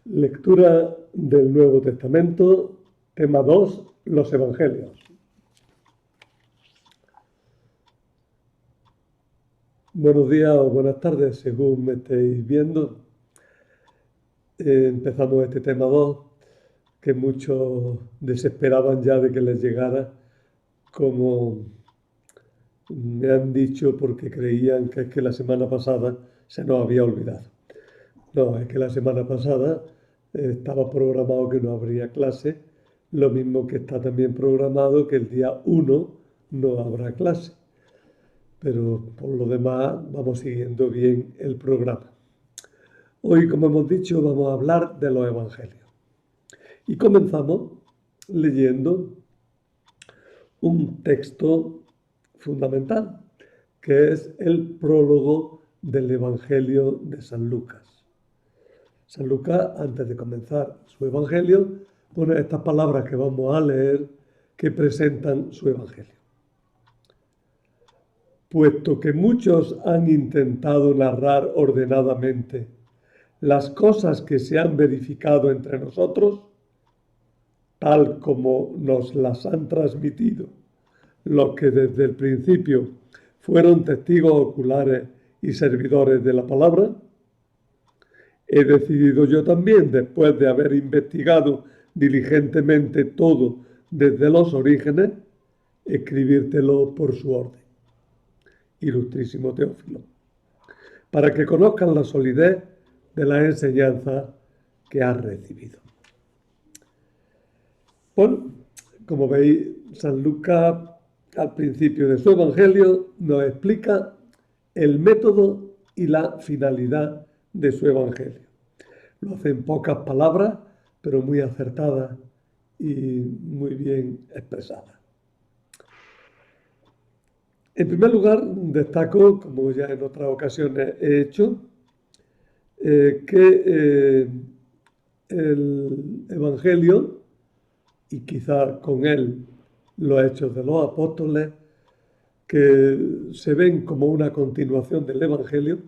Lectura del Nuevo Testamento, tema 2, los Evangelios. Buenos días o buenas tardes, según me estéis viendo. Empezamos este tema 2, que muchos desesperaban ya de que les llegara, como me han dicho, porque creían que es que la semana pasada se nos había olvidado. No, es que la semana pasada estaba programado que no habría clase, lo mismo que está también programado que el día 1 no habrá clase. Pero por lo demás vamos siguiendo bien el programa. Hoy, como hemos dicho, vamos a hablar de los evangelios. Y comenzamos leyendo un texto fundamental, que es el prólogo del Evangelio de San Lucas. San Lucas, antes de comenzar su evangelio, pone estas palabras que vamos a leer que presentan su evangelio. Puesto que muchos han intentado narrar ordenadamente las cosas que se han verificado entre nosotros, tal como nos las han transmitido los que desde el principio fueron testigos oculares y servidores de la palabra, he decidido yo también, después de haber investigado diligentemente todo desde los orígenes, escribírtelo por su orden, ilustrísimo Teófilo, para que conozcan la solidez de la enseñanza que has recibido. Bueno, como veis, San Lucas al principio de su evangelio nos explica el método y la finalidad de su evangelio. Lo hace en pocas palabras, pero muy acertadas y muy bien expresadas. En primer lugar, destaco, como ya en otras ocasiones he hecho, que el Evangelio, y quizá con él los Hechos de los Apóstoles, que se ven como una continuación del Evangelio,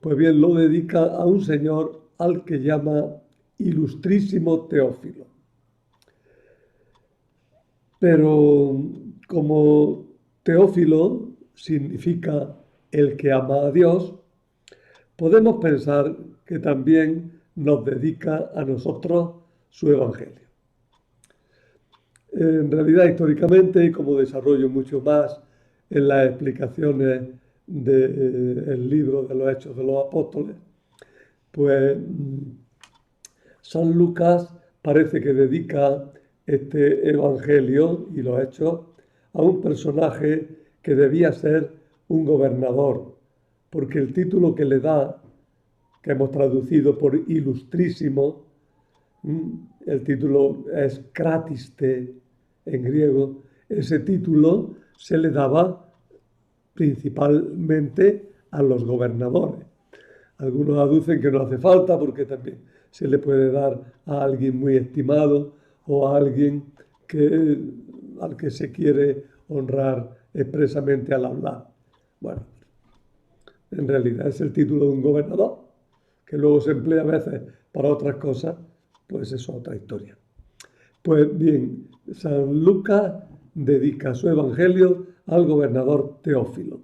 pues bien lo dedica a un señor al que llama ilustrísimo Teófilo. Pero como Teófilo significa el que ama a Dios, podemos pensar que también nos dedica a nosotros su evangelio. En realidad, históricamente, y como desarrollo mucho más en las explicaciones del libro de los Hechos de los Apóstoles, pues San Lucas parece que dedica este evangelio y los Hechos a un personaje que debía ser un gobernador, porque el título que le da, que hemos traducido por ilustrísimo, el título es Krátiste en griego, ese título se le daba principalmente a los gobernadores. Algunos aducen que no hace falta porque también se le puede dar a alguien muy estimado o a alguien al que se quiere honrar expresamente al hablar. Bueno, en realidad es el título de un gobernador, que luego se emplea a veces para otras cosas, pues eso es otra historia. Pues bien, San Lucas dedica su evangelio al gobernador Teófilo.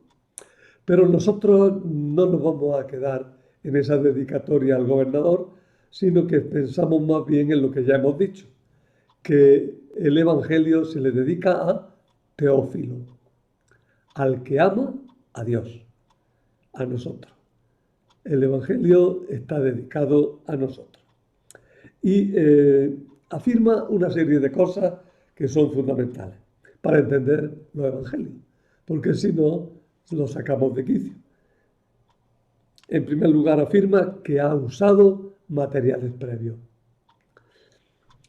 Pero nosotros no nos vamos a quedar en esa dedicatoria al gobernador, sino que pensamos más bien en lo que ya hemos dicho, que el evangelio se le dedica a Teófilo, al que ama a Dios, a nosotros. El evangelio está dedicado a nosotros. Y afirma una serie de cosas que son fundamentales para entender los evangelios, porque si no, los sacamos de quicio. En primer lugar, afirma que ha usado materiales previos.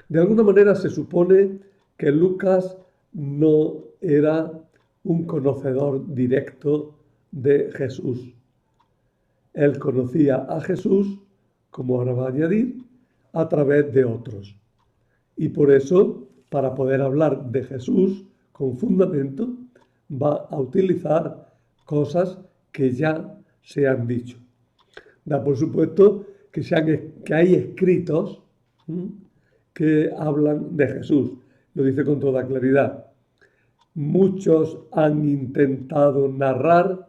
De alguna manera se supone que Lucas no era un conocedor directo de Jesús. Él conocía a Jesús, como ahora va a añadir, a través de otros. Y por eso, para poder hablar de Jesús con fundamento, va a utilizar cosas que ya se han dicho. Da por supuesto que hay escritos que hablan de Jesús. Lo dice con toda claridad. Muchos han intentado narrar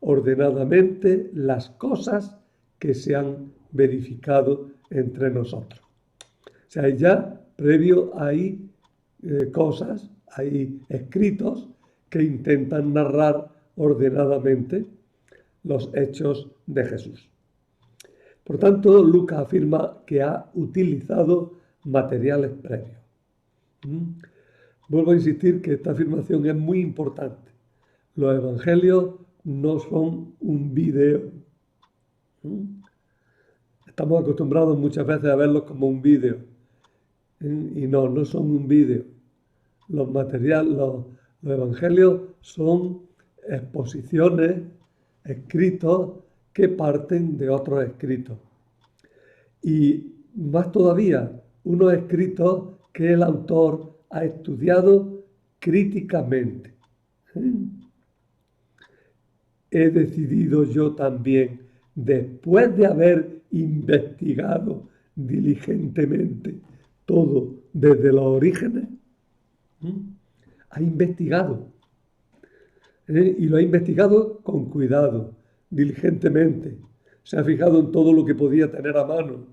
ordenadamente las cosas que se han verificado entre nosotros. O sea, ya previo hay cosas, hay escritos que intentan narrar ordenadamente los hechos de Jesús. Por tanto, Lucas afirma que ha utilizado materiales previos. Vuelvo a insistir que esta afirmación es muy importante. Los evangelios no son un vídeo. Estamos acostumbrados muchas veces a verlos como un vídeo. Y no son un vídeo. Los evangelios son exposiciones, escritos que parten de otros escritos. Y más todavía, unos escritos que el autor ha estudiado críticamente. He decidido yo también, después de haber investigado diligentemente todo desde los orígenes, ha investigado. Y lo ha investigado con cuidado, diligentemente. Se ha fijado en todo lo que podía tener a mano.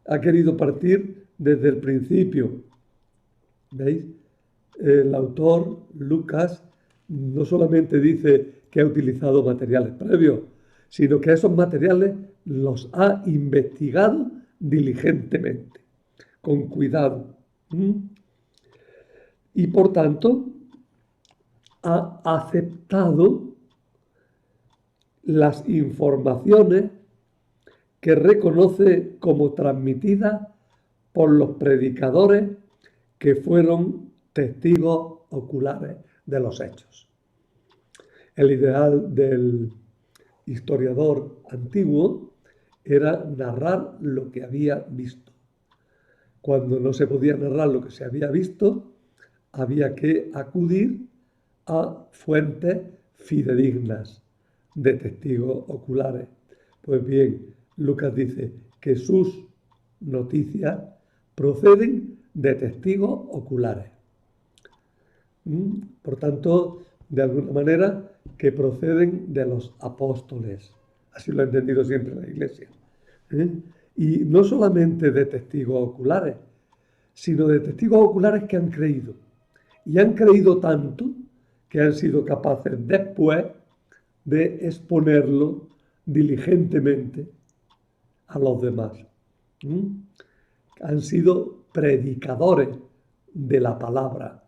Ha querido partir desde el principio. ¿Veis? El autor, Lucas, no solamente dice que ha utilizado materiales previos, sino que esos materiales los ha investigado diligentemente, con cuidado. Y por tanto, ha aceptado las informaciones que reconoce como transmitidas por los predicadores que fueron testigos oculares de los hechos. El ideal del historiador antiguo era narrar lo que había visto. Cuando no se podía narrar lo que se había visto, había que acudir a fuentes fidedignas de testigos oculares. Pues bien, Lucas dice que sus noticias proceden de testigos oculares. Por tanto, de alguna manera, que proceden de los apóstoles. Así lo ha entendido siempre la Iglesia. Y no solamente de testigos oculares, sino de testigos oculares que han creído. Y han creído tanto que han sido capaces después de exponerlo diligentemente a los demás. Han sido predicadores de la palabra.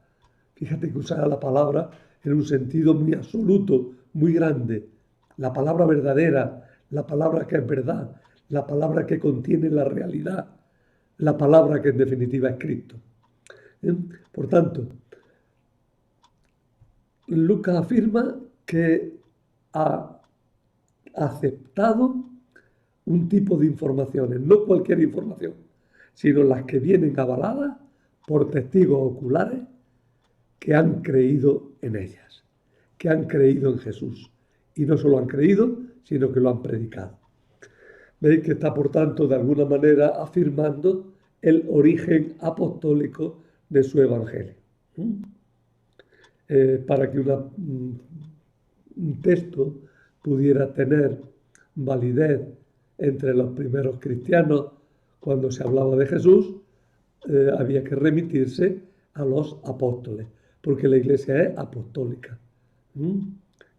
Fíjate que usa la palabra en un sentido muy absoluto, muy grande. La palabra verdadera, la palabra que es verdad, la palabra que contiene la realidad, la palabra que en definitiva es Cristo. Por tanto, Lucas afirma que ha aceptado un tipo de informaciones, no cualquier información, sino las que vienen avaladas por testigos oculares que han creído en ellas, que han creído en Jesús. Y no solo han creído, sino que lo han predicado. Veis que está, por tanto, de alguna manera afirmando el origen apostólico de su evangelio. Para que un texto pudiera tener validez entre los primeros cristianos cuando se hablaba de Jesús, había que remitirse a los apóstoles, porque la Iglesia es apostólica.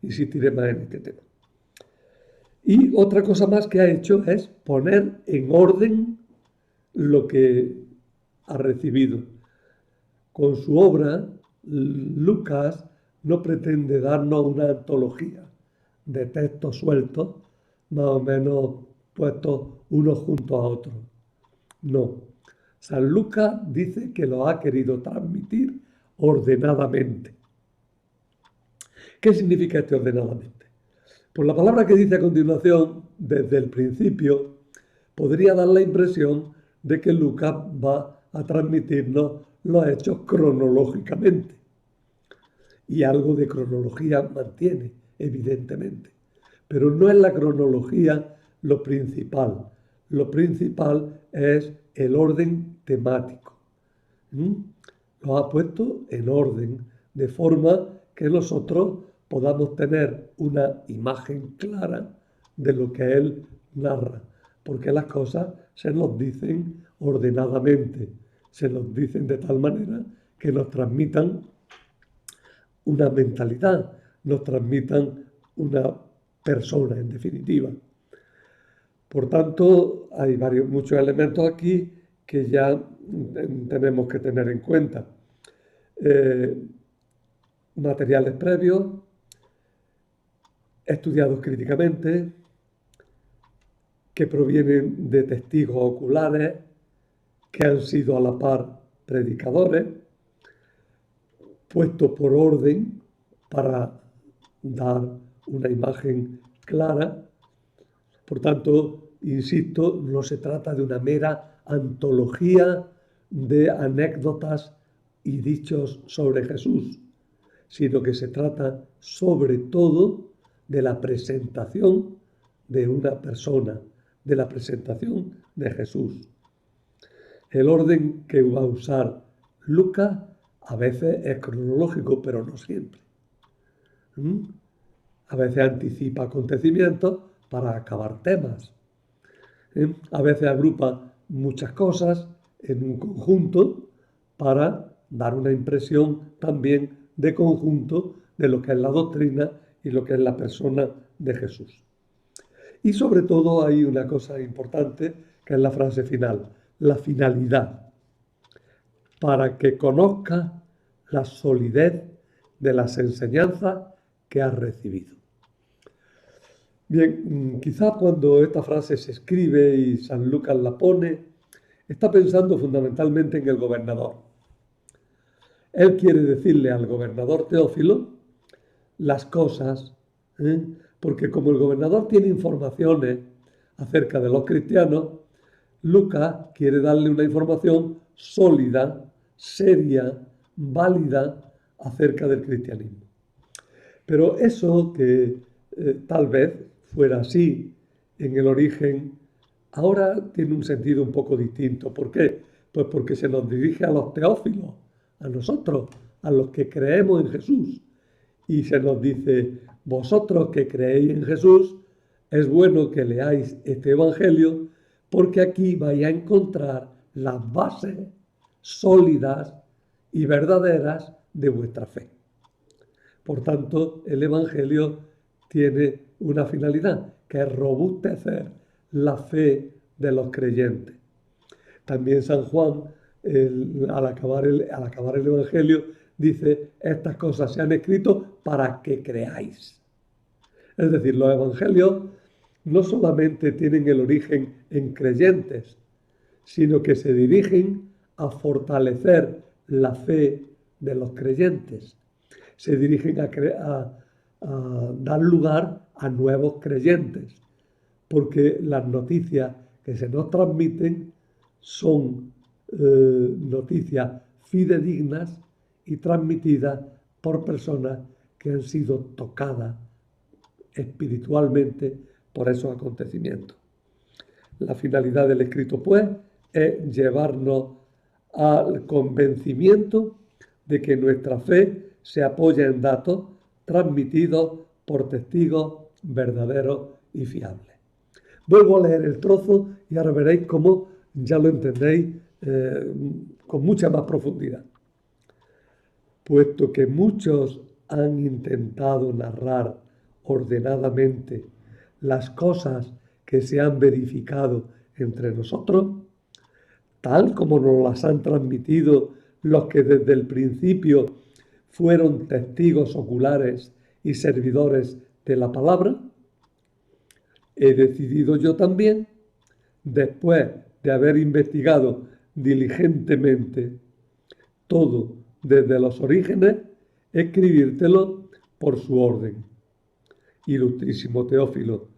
Insistiré más en este tema. Y otra cosa más que ha hecho es poner en orden lo que ha recibido. Con su obra, Lucas no pretende darnos una antología de textos sueltos, más o menos puestos unos junto a otros. No. San Lucas dice que lo ha querido transmitir ordenadamente. ¿Qué significa este ordenadamente? Pues la palabra que dice a continuación, desde el principio, podría dar la impresión de que Lucas va a transmitirnos los hechos cronológicamente. Y algo de cronología mantiene, evidentemente. Pero no es la cronología lo principal. Lo principal es el orden temático. Lo ha puesto en orden, de forma que nosotros podamos tener una imagen clara de lo que él narra, porque las cosas se nos dicen ordenadamente, se nos dicen de tal manera que nos transmitan una mentalidad, nos transmitan una persona, en definitiva. Por tanto, hay muchos elementos aquí que ya tenemos que tener en cuenta. Materiales previos, estudiados críticamente, que provienen de testigos oculares, que han sido a la par predicadores, puestos por orden para dar una imagen clara. Por tanto, insisto, no se trata de una mera antología de anécdotas y dichos sobre Jesús, sino que se trata sobre todo de la presentación de una persona, de la presentación de Jesús. El orden que va a usar Lucas a veces es cronológico, pero no siempre. A veces anticipa acontecimientos para acabar temas. A veces agrupa muchas cosas en un conjunto para dar una impresión también de conjunto de lo que es la doctrina y lo que es la persona de Jesús. Y sobre todo hay una cosa importante que es la frase final, la finalidad, para que conozca la solidez de las enseñanzas que has recibido. Bien, quizá cuando esta frase se escribe y San Lucas la pone, está pensando fundamentalmente en el gobernador. Él quiere decirle al gobernador Teófilo las cosas, porque como el gobernador tiene informaciones acerca de los cristianos, Lucas quiere darle una información sólida, seria, válida acerca del cristianismo. Pero eso que tal vez fuera así en el origen, ahora tiene un sentido un poco distinto. ¿Por qué? Pues porque se nos dirige a los teófilos, a nosotros, a los que creemos en Jesús. Y se nos dice, vosotros que creéis en Jesús, es bueno que leáis este Evangelio, porque aquí vais a encontrar las bases sólidas y verdaderas de vuestra fe. Por tanto, el Evangelio tiene una finalidad, que es robustecer la fe de los creyentes. También San Juan, al acabar el Evangelio, dice, estas cosas se han escrito para que creáis. Es decir, los Evangelios no solamente tienen el origen en creyentes, sino que se dirigen a fortalecer la fe de los creyentes. Se dirigen a dar lugar a nuevos creyentes, porque las noticias que se nos transmiten son noticias fidedignas y transmitidas por personas que han sido tocadas espiritualmente por esos acontecimientos. La finalidad del escrito, pues, es llevarnos al convencimiento de que nuestra fe se apoya en datos transmitidos por testigos verdaderos y fiables. Vuelvo a leer el trozo y ahora veréis cómo ya lo entendéis con mucha más profundidad. Puesto que muchos han intentado narrar ordenadamente las cosas que se han verificado entre nosotros, tal como nos las han transmitido los que desde el principio fueron testigos oculares y servidores de la palabra, he decidido yo también, después de haber investigado diligentemente todo desde los orígenes, escribírtelo por su orden. Ilustrísimo Teófilo,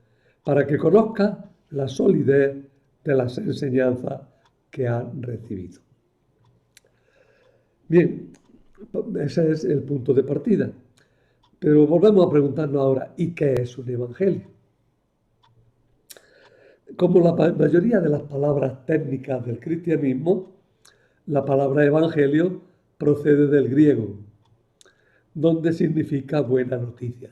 para que conozcas la solidez de las enseñanzas que han recibido. Bien, ese es el punto de partida. Pero volvemos a preguntarnos ahora, ¿y qué es un evangelio? Como la mayoría de las palabras técnicas del cristianismo, la palabra evangelio procede del griego, donde significa buena noticia.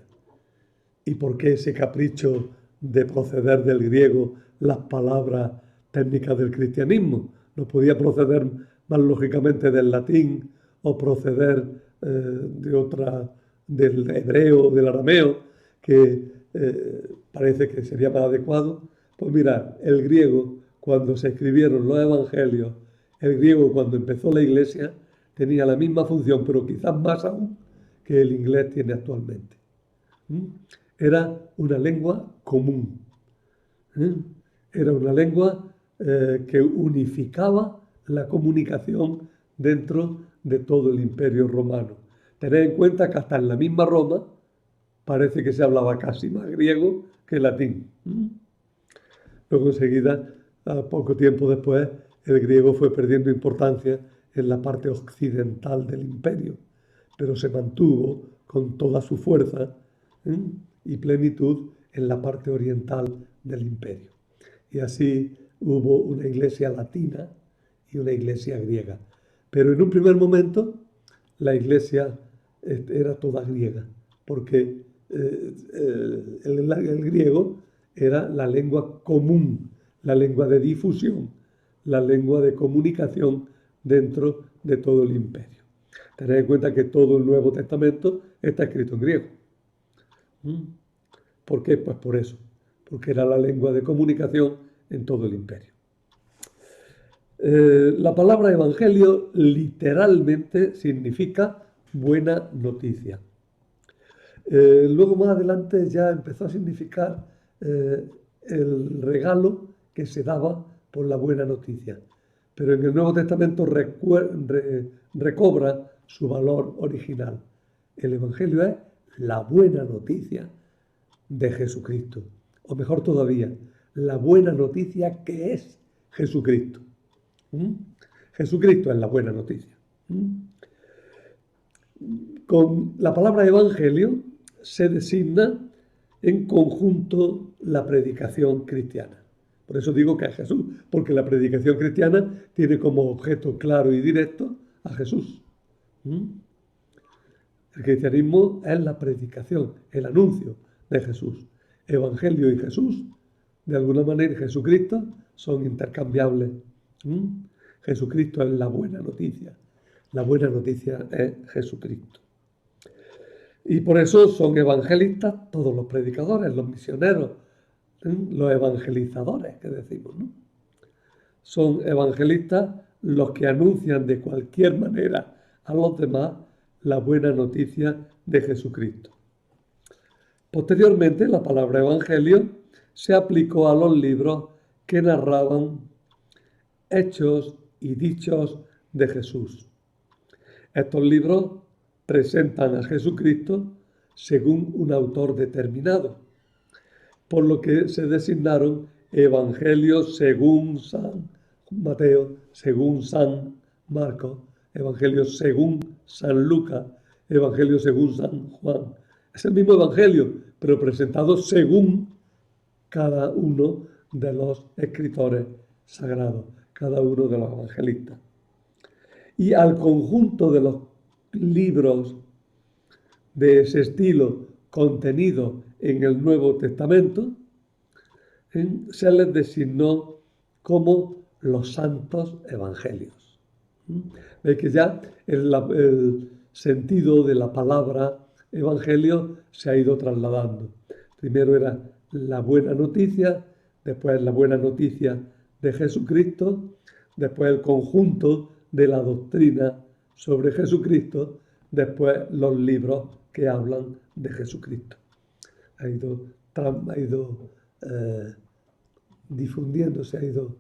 ¿Y por qué ese capricho de proceder del griego las palabras técnicas del cristianismo? No podía proceder más lógicamente del latín o proceder del hebreo o del arameo, que parece que sería más adecuado. Pues mirad, el griego, cuando se escribieron los evangelios, el griego cuando empezó la iglesia tenía la misma función, pero quizás más aún que el inglés tiene actualmente. Era una lengua común. Era una lengua que unificaba la comunicación dentro de todo el imperio romano. Tened en cuenta que hasta en la misma Roma parece que se hablaba casi más griego que latín. Luego enseguida, a poco tiempo después, el griego fue perdiendo importancia en la parte occidental del imperio, pero se mantuvo con toda su fuerza y plenitud en la parte oriental del imperio. Y así hubo una iglesia latina y una iglesia griega. Pero en un primer momento la iglesia era toda griega, porque el griego era la lengua común, la lengua de difusión, la lengua de comunicación dentro de todo el imperio. Tened en cuenta que todo el Nuevo Testamento está escrito en griego. ¿Por qué? Pues por eso, porque era la lengua de comunicación en todo el imperio. La palabra evangelio literalmente significa buena noticia. Luego más adelante ya empezó a significar el regalo que se daba por la buena noticia. Pero en el Nuevo Testamento recobra su valor original. El evangelio es la buena noticia de Jesucristo. O mejor todavía, la buena noticia que es Jesucristo. Jesucristo es la buena noticia. Con la palabra evangelio se designa en conjunto la predicación cristiana. Por eso digo que es Jesús, porque la predicación cristiana tiene como objeto claro y directo a Jesús. El cristianismo es la predicación, el anuncio de Jesús. Evangelio y Jesús, de alguna manera, Jesucristo, son intercambiables. Jesucristo es la buena noticia. La buena noticia es Jesucristo. Y por eso son evangelistas todos los predicadores, los misioneros, los evangelizadores que decimos, ¿no? Son evangelistas los que anuncian de cualquier manera a los demás la buena noticia de Jesucristo. Posteriormente, la palabra evangelio se aplicó a los libros que narraban hechos y dichos de Jesús. Estos libros presentan a Jesucristo según un autor determinado, por lo que se designaron evangelios según San Mateo, según San Marcos, evangelios según San Lucas, evangelios según San Juan. Es el mismo evangelio, pero presentado según cada uno de los escritores sagrados, cada uno de los evangelistas. Y al conjunto de los libros de ese estilo contenidos en el Nuevo Testamento, se les designó como los santos evangelios. Veis que ya el sentido de la palabra evangelio se ha ido trasladando. Primero era la buena noticia, después la buena noticia de Jesucristo, después el conjunto de la doctrina sobre Jesucristo, después los libros que hablan de Jesucristo. Ha ido difundiéndose, ha ido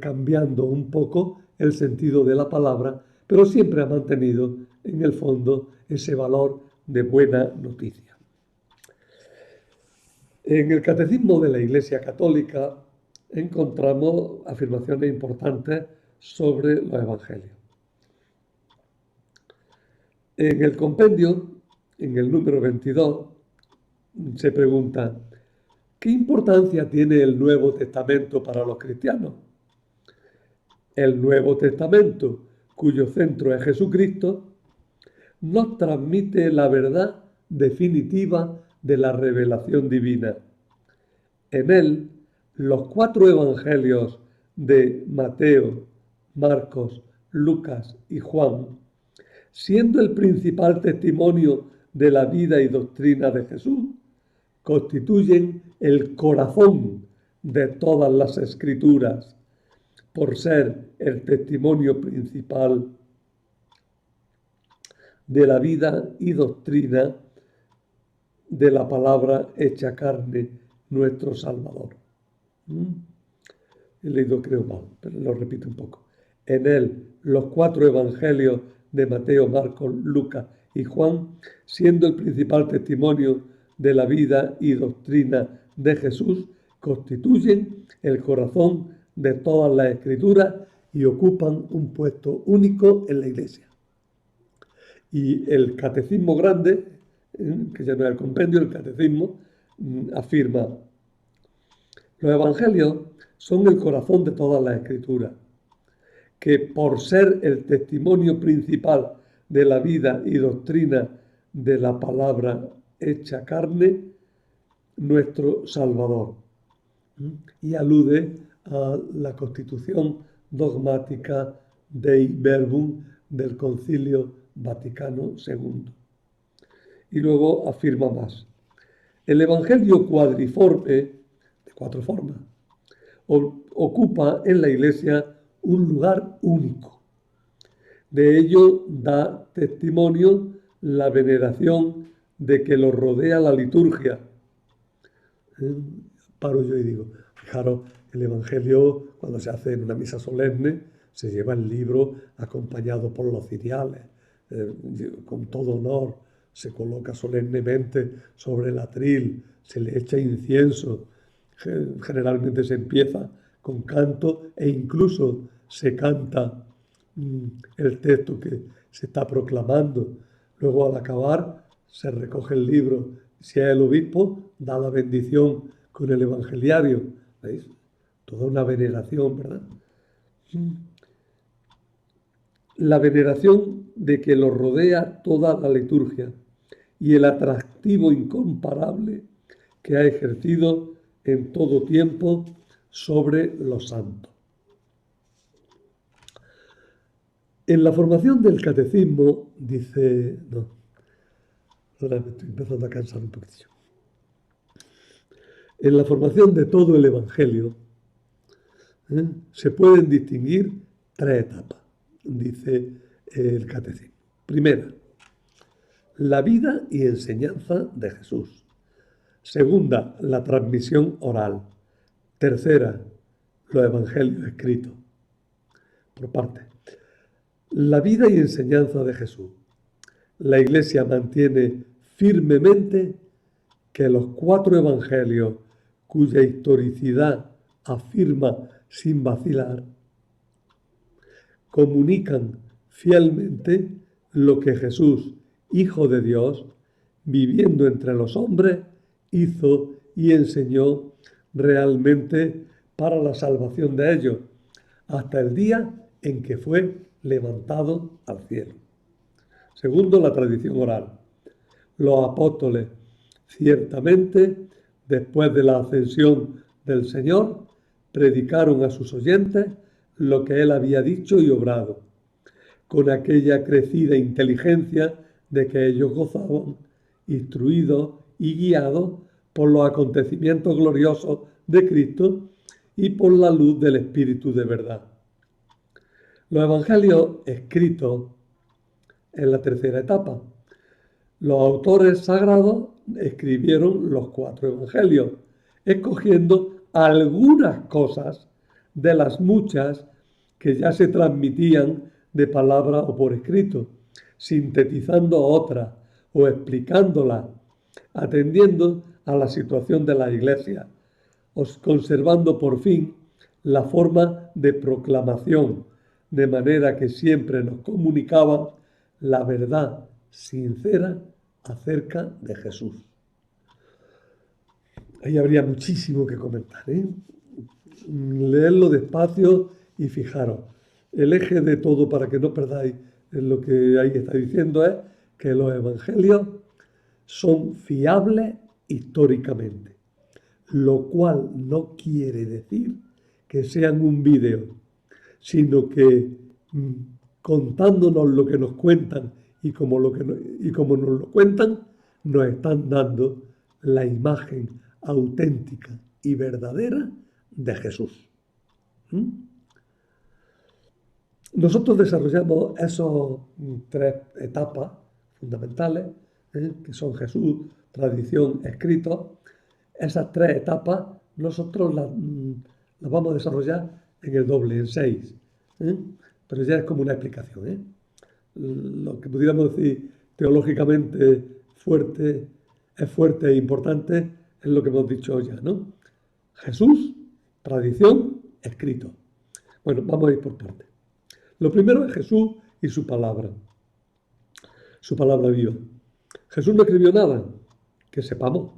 cambiando un poco el sentido de la palabra, pero siempre ha mantenido en el fondo ese valor de buena noticia. En el Catecismo de la Iglesia Católica encontramos afirmaciones importantes sobre los evangelios. En el compendio, en el número 22, se pregunta: ¿Qué importancia tiene el Nuevo Testamento para los cristianos? El Nuevo Testamento, cuyo centro es Jesucristo, nos transmite la verdad definitiva de la revelación divina. En él, los 4 evangelios de Mateo, Marcos, Lucas y Juan, siendo el principal testimonio de la vida y doctrina de Jesús, constituyen el corazón de todas las Escrituras, por ser el testimonio principal de la vida y doctrina de la palabra hecha carne, nuestro Salvador. He leído creo mal, pero lo repito un poco. En él, los 4 evangelios de Mateo, Marcos, Lucas y Juan, siendo el principal testimonio de la vida y doctrina de Jesús, constituyen el corazón de todas las Escrituras y ocupan un puesto único en la Iglesia. Y el Catecismo Grande, que ya no es el compendio, el Catecismo, afirma: los evangelios son el corazón de todas las Escrituras, que por ser el testimonio principal de la vida y doctrina de la palabra hecha carne, nuestro Salvador. Y alude a la constitución dogmática Dei Verbum del Concilio Vaticano II. Y luego afirma más: el Evangelio cuadriforme, de 4 formas, ocupa en la Iglesia un lugar único. De ello da testimonio la veneración de que lo rodea la liturgia. Paro yo y digo, fijaros, el Evangelio, cuando se hace en una misa solemne, se lleva el libro acompañado por los ciriales, con todo honor, se coloca solemnemente sobre el atril, se le echa incienso, generalmente se empieza con canto e incluso se canta el texto que se está proclamando. Luego, al acabar, se recoge el libro. Si es el obispo, da la bendición con el evangeliario. ¿Veis? Toda una veneración, ¿verdad? La veneración de que lo rodea toda la liturgia y el atractivo incomparable que ha ejercido en todo tiempo sobre los santos. En la formación del catecismo dice... No, ahora me estoy empezando a cansar un poquitillo. En la formación de todo el Evangelio se pueden distinguir 3 etapas, dice el catecismo. Primera, la vida y enseñanza de Jesús. Segunda, la transmisión oral. Tercera, los evangelios escritos. Por parte. La vida y enseñanza de Jesús. La Iglesia mantiene firmemente que los 4 evangelios, cuya historicidad afirma sin vacilar, comunican fielmente lo que Jesús, Hijo de Dios, viviendo entre los hombres, hizo y enseñó realmente para la salvación de ellos, hasta el día en que fue levantado al cielo. Segundo, la tradición oral. Los apóstoles, ciertamente, después de la ascensión del Señor, predicaron a sus oyentes lo que Él había dicho y obrado, con aquella crecida inteligencia de que ellos gozaban, instruidos y guiados por los acontecimientos gloriosos de Cristo y por la luz del Espíritu de verdad. Los evangelios escritos en la tercera etapa. Los autores sagrados escribieron los 4 evangelios, escogiendo algunas cosas de las muchas que ya se transmitían de palabra o por escrito, sintetizando otras o explicándolas, atendiendo a la situación de la Iglesia, conservando por fin la forma de proclamación, de manera que siempre nos comunicaban la verdad sincera acerca de Jesús. Ahí habría muchísimo que comentar, ¿eh? Leerlo despacio y fijaros. El eje de todo, para que no perdáis en lo que ahí está diciendo, es que los evangelios son fiables históricamente, lo cual no quiere decir que sean un vídeo, sino que contándonos lo que nos cuentan y como nos lo cuentan, nos están dando la imagen auténtica y verdadera de Jesús. ¿Mm? Nosotros desarrollamos esos tres etapas fundamentales, que son Jesús, tradición, escrito. Esas tres etapas nosotros las vamos a desarrollar en el doble, en 6. Pero ya es como una explicación. Lo que pudiéramos decir teológicamente fuerte, es fuerte e importante, es lo que hemos dicho ya, ¿no? Jesús, tradición, escrito. Bueno, vamos a ir por partes. Lo primero es Jesús y su palabra viva. Jesús no escribió nada, que sepamos.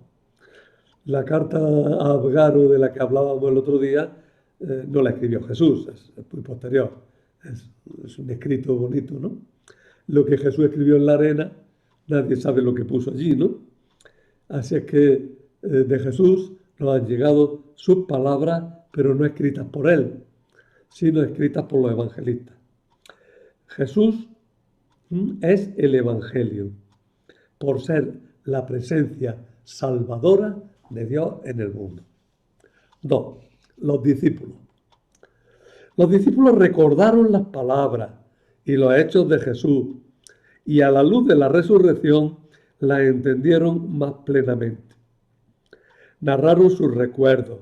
La carta a Abgaro de la que hablábamos el otro día no la escribió Jesús, es muy posterior. Es un escrito bonito, ¿no? Lo que Jesús escribió en la arena, nadie sabe lo que puso allí, ¿no? Así es que de Jesús nos han llegado sus palabras, pero no escritas por él, sino escritas por los evangelistas. Jesús es el Evangelio, por ser la presencia salvadora de Dios en el mundo. 2. Los discípulos. Los discípulos recordaron las palabras y los hechos de Jesús y a la luz de la resurrección las entendieron más plenamente. Narraron sus recuerdos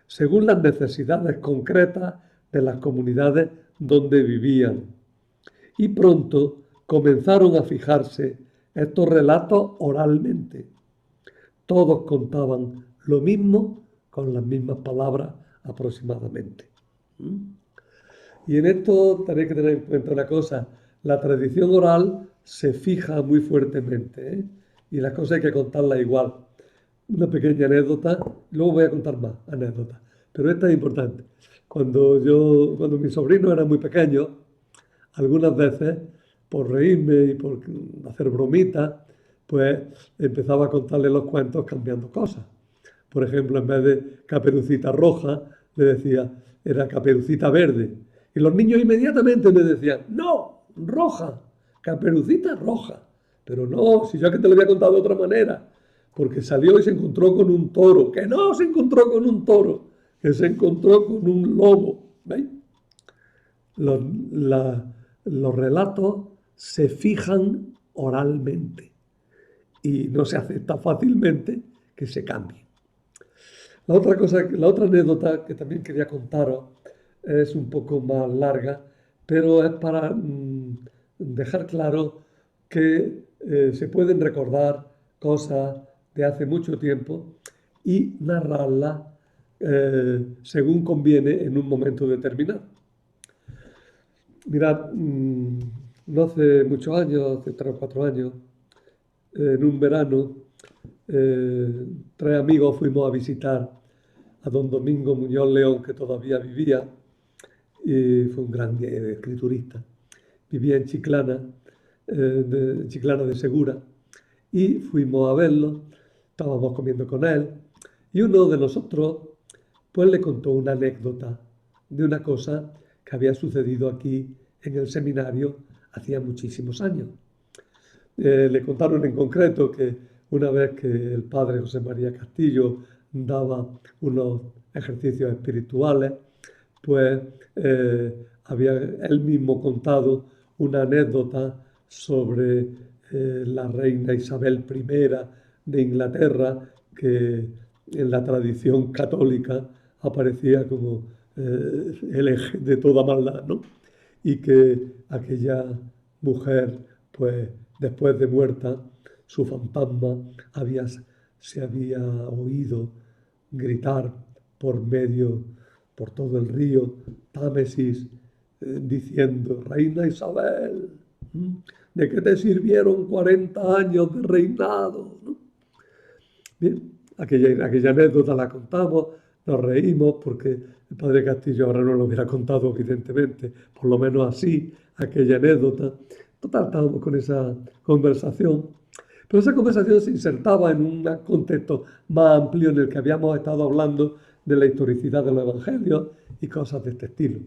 según las necesidades concretas de las comunidades donde vivían y pronto comenzaron a fijarse estos relatos oralmente. Todos contaban lo mismo con las mismas palabras aproximadamente. Y en esto tenéis que tener en cuenta una cosa, la tradición oral se fija muy fuertemente, y las cosas hay que contarlas igual. Una pequeña anécdota, luego voy a contar más anécdotas, pero esta es importante. Cuando mi sobrino era muy pequeño, algunas veces, por reírme y por hacer bromitas, pues empezaba a contarle los cuentos cambiando cosas. Por ejemplo, en vez de Caperucita Roja, le decía, era Caperucita Verde. Y los niños inmediatamente me decían, no, roja, Caperucita Roja. Pero no, si yo que te lo había contado de otra manera. Porque salió y se encontró con un toro. Que no se encontró con un toro, que se encontró con un lobo. ¿Veis? Los relatos se fijan oralmente y no se acepta fácilmente que se cambien. La otra anécdota que también quería contaros es un poco más larga, pero es para dejar claro que se pueden recordar cosas de hace mucho tiempo y narrarlas según conviene en un momento determinado. Mirad, no hace muchos años, hace 3 o 4 años, en un verano, 3 amigos fuimos a visitar a don Domingo Muñoz León, que todavía vivía, y fue un gran escriturista. Vivía en Chiclana, Chiclana de Segura, y fuimos a verlo, estábamos comiendo con él, y uno de nosotros pues le contó una anécdota de una cosa que había sucedido aquí en el seminario hacía muchísimos años. Le contaron en concreto que una vez que el padre José María Castillo daba unos ejercicios espirituales, pues había él mismo contado una anécdota sobre la reina Isabel I de Inglaterra, que en la tradición católica aparecía como el eje de toda maldad, ¿no? Y que aquella mujer, pues después de muerta, su fantasma se había oído gritar por todo el río Támesis, diciendo, Reina Isabel, ¿de qué te sirvieron 40 años de reinado? ¿No? Bien, aquella anécdota la contamos, nos reímos porque el padre Castillo ahora no lo hubiera contado, evidentemente, por lo menos así, aquella anécdota. Total, estábamos con esa conversación, pero esa conversación se insertaba en un contexto más amplio en el que habíamos estado hablando de la historicidad de los evangelios y cosas de este estilo.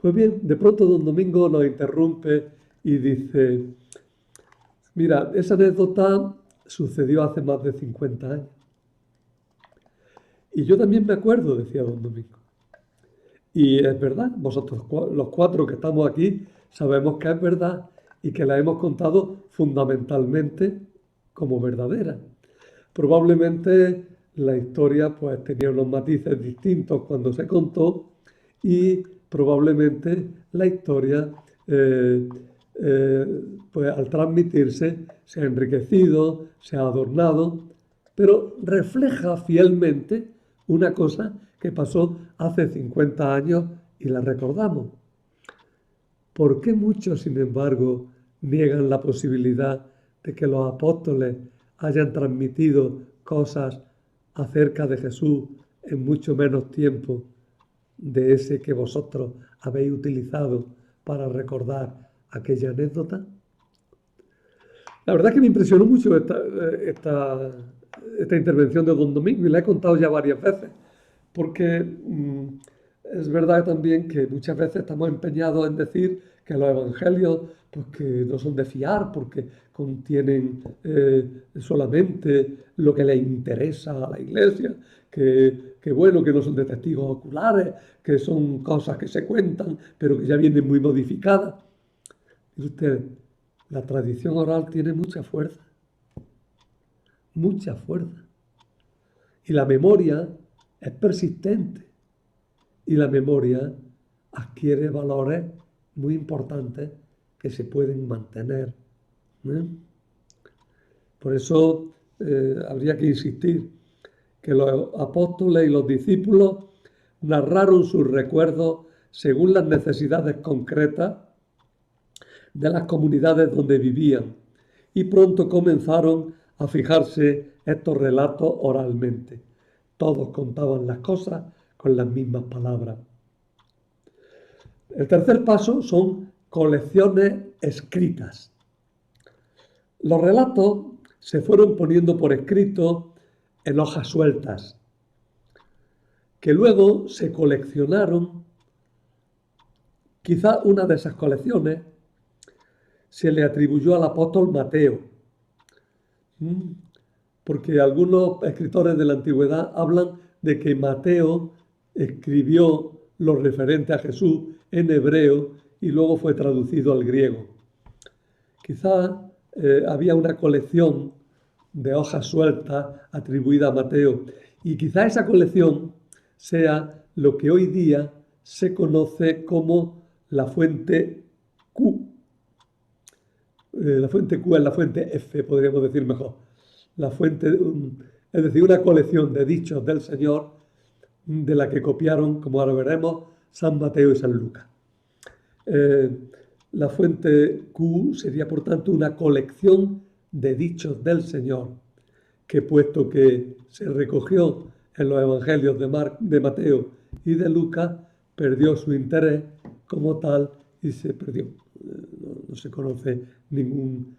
Pues bien, de pronto don Domingo nos interrumpe y dice: mira, esa anécdota sucedió hace más de 50 años. Y yo también me acuerdo, decía don Domingo. Y es verdad, vosotros los cuatro que estamos aquí sabemos que es verdad y que la hemos contado fundamentalmente como verdadera. Probablemente la historia pues tenía unos matices distintos cuando se contó y probablemente la historia pues al transmitirse se ha enriquecido, se ha adornado, pero refleja fielmente una cosa que pasó hace 50 años y la recordamos. ¿Por qué muchos, sin embargo, niegan la posibilidad de que los apóstoles hayan transmitido cosas acerca de Jesús en mucho menos tiempo de ese que vosotros habéis utilizado para recordar aquella anécdota? La verdad es que me impresionó mucho esta intervención de don Domingo y la he contado ya varias veces, porque es verdad también que muchas veces estamos empeñados en decir que los evangelios pues, que no son de fiar porque contienen solamente lo que le interesa a la iglesia, que bueno, que no son de testigos oculares, que son cosas que se cuentan, pero que ya vienen muy modificadas. Y usted, la tradición oral tiene mucha fuerza, mucha fuerza. Y la memoria es persistente. Y la memoria adquiere valores muy importantes que se pueden mantener. Por eso habría que insistir que los apóstoles y los discípulos narraron sus recuerdos según las necesidades concretas de las comunidades donde vivían y pronto comenzaron a fijarse estos relatos oralmente. Todos contaban las cosas con las mismas palabras. El tercer paso son colecciones escritas. Los relatos se fueron poniendo por escrito en hojas sueltas, que luego se coleccionaron. Quizá una de esas colecciones se le atribuyó al apóstol Mateo, porque algunos escritores de la antigüedad hablan de que Mateo escribió lo referente a Jesús en hebreo y luego fue traducido al griego. Quizá había una colección de hojas sueltas atribuida a Mateo y quizá esa colección sea lo que hoy día se conoce como la fuente Q. La fuente Q es la fuente F, podríamos decir mejor. La fuente, es decir, una colección de dichos del Señor de la que copiaron, como ahora veremos, San Mateo y San Lucas. La fuente Q sería, por tanto, una colección de dichos del Señor, que puesto que se recogió en los evangelios de Mateo y de Lucas, perdió su interés como tal y se perdió. No se conoce ningún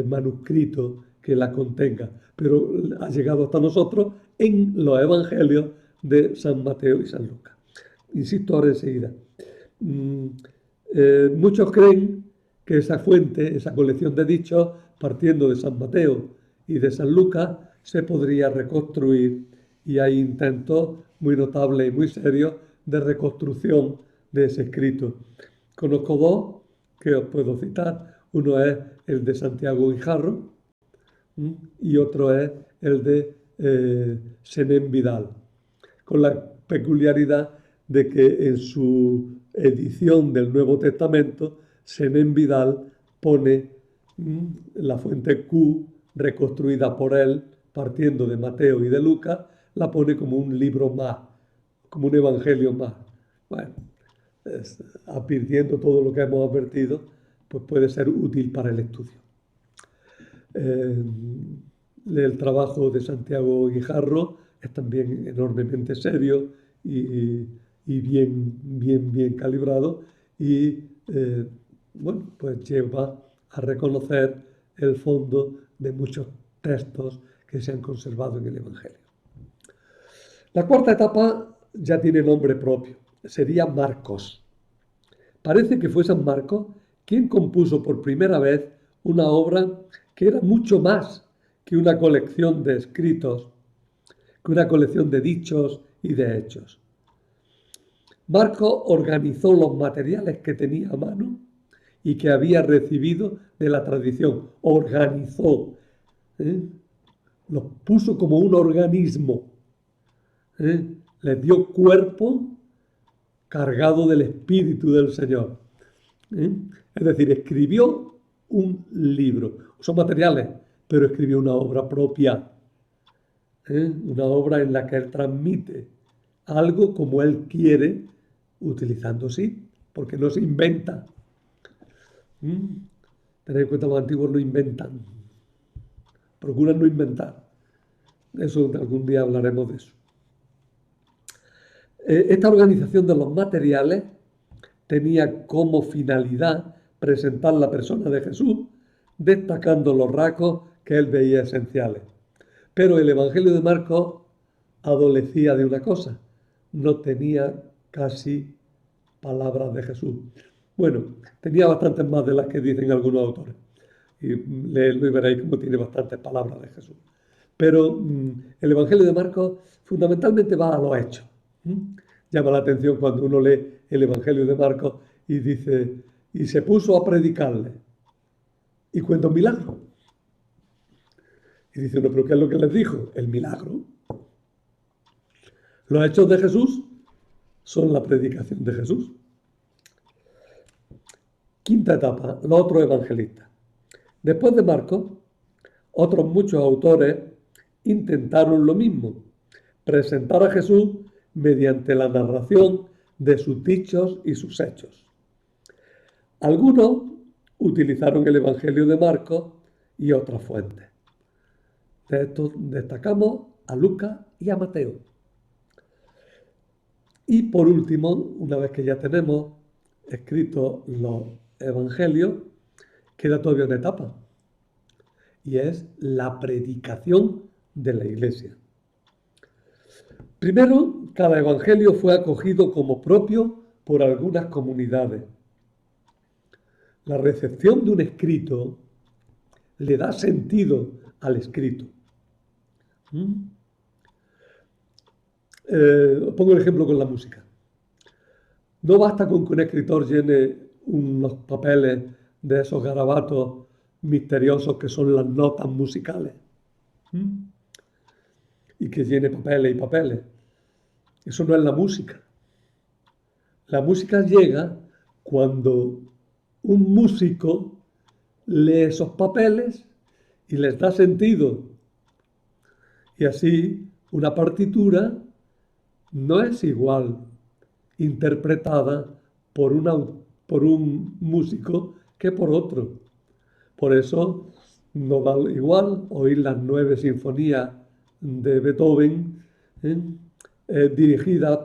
manuscrito que la contenga, pero ha llegado hasta nosotros en los evangelios de San Mateo y San Lucas. Insisto ahora enseguida. Muchos creen que esa fuente, esa colección de dichos, partiendo de San Mateo y de San Lucas, se podría reconstruir y hay intentos muy notables y muy serios de reconstrucción de ese escrito. Conozco dos que os puedo citar. Uno es el de Santiago Guijarro y otro es el de Senén Vidal, con la peculiaridad de que en su edición del Nuevo Testamento, Senén Vidal pone la fuente Q reconstruida por él, partiendo de Mateo y de Lucas, la pone como un libro más, como un evangelio más. Bueno, advirtiendo todo lo que hemos advertido, pues puede ser útil para el estudio. el trabajo de Santiago Guijarro es también enormemente serio y bien calibrado y bueno, pues lleva a reconocer el fondo de muchos textos que se han conservado en el Evangelio. La cuarta etapa ya tiene nombre propio, sería Marcos. Parece que fue San Marcos quien compuso por primera vez una obra que era mucho más que una colección de escritos, que una colección de dichos y de hechos. Marcos organizó los materiales que tenía a mano y que había recibido de la tradición. Organizó, los puso como un organismo, les dio cuerpo cargado del Espíritu del Señor. Es decir, escribió un libro. Son materiales, pero escribió una obra propia. Una obra en la que él transmite algo como él quiere, utilizando sí, porque no se inventa. Tened en cuenta, los antiguos no inventan. Procuran no inventar. Eso algún día hablaremos de eso. Esta organización de los materiales tenía como finalidad presentar la persona de Jesús, destacando los rasgos que él veía esenciales. Pero el Evangelio de Marcos adolecía de una cosa, no tenía casi palabras de Jesús. Bueno, tenía bastantes más de las que dicen algunos autores. Y leedlo y veréis cómo tiene bastantes palabras de Jesús. Pero el Evangelio de Marcos fundamentalmente va a los hechos. Llama la atención cuando uno lee el Evangelio de Marcos y dice, y se puso a predicarle. Y cuenta un milagro. Y dice uno, ¿pero qué es lo que les dijo? El milagro. Los hechos de Jesús son la predicación de Jesús. Quinta etapa, los otros evangelistas. Después de Marcos, otros muchos autores intentaron lo mismo, presentar a Jesús mediante la narración de sus dichos y sus hechos. Algunos utilizaron el Evangelio de Marcos y otras fuentes. De estos destacamos a Lucas y a Mateo. Y por último, una vez que ya tenemos escritos los evangelios, queda todavía una etapa, y es la predicación de la Iglesia. Primero, cada evangelio fue acogido como propio por algunas comunidades. La recepción de un escrito le da sentido al escrito. Pongo el ejemplo con la música. No basta con que un escritor llene unos papeles de esos garabatos misteriosos que son las notas musicales. Y que llene papeles y papeles. Eso no es la música. La música llega cuando un músico lee esos papeles y les da sentido. Y así una partitura no es igual interpretada por un músico que por otro. Por eso no da igual oír las 9 sinfonías de Beethoven dirigidas